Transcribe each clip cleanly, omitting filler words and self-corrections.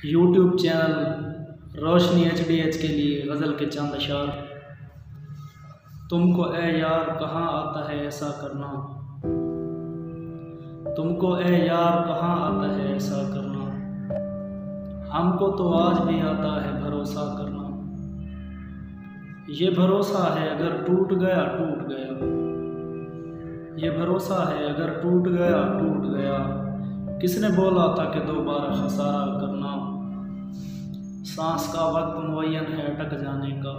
YouTube channel रोशनी HDH के लिए गज़ल के चंद अशार। तुमको ए यार कहाँ आता है ऐसा करना, तुमको ए यार कहाँ आता है ऐसा करना, हमको तो आज भी आता है भरोसा करना। ये भरोसा है अगर टूट गया टूट गया, ये भरोसा है अगर टूट गया टूट गया, किसने बोला था कि दोबारा खसारा करना। सांस का वक्त मुअय्यन है अटक जाने का,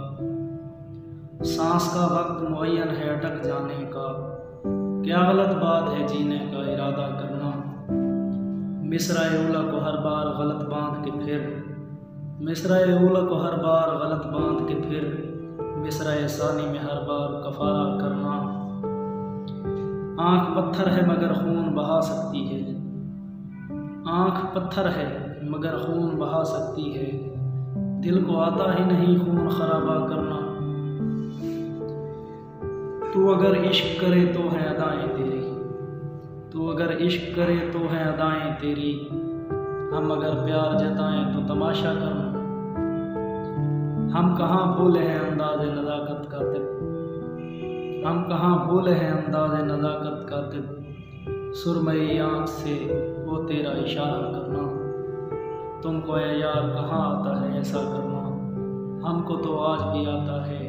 सांस का वक्त मुअय्यन है अटक जाने का, क्या गलत बात है जीने का इरादा करना। मिसरा-ए उला को हर बार गलत बांध के फिर, मिसरा-ए उला को हर बार गलत बांध के फिर, मिसरा-ए सानी में हर बार कफारा करना। आँख पत्थर है मगर खून बहा सकती है, आँख पत्थर है मगर खून बहा सकती है, दिल को आता ही नहीं खून खराबा करना। तू अगर इश्क करे तो है अदाएं तेरी, तू अगर इश्क करे तो है अदाएं तेरी, हम अगर प्यार जताएं तो तमाशा करना। हम कहाँ भूले हैं अंदाज़े नज़ाकत का तिब, हम कहाँ भूले हैं अंदाज़े नज़ाकत का तिब, सुरमई आँख से वो तेरा इशारा करना। तुमको ए यार कहाँ आता है ऐसा करना, हमको तो आज भी आता है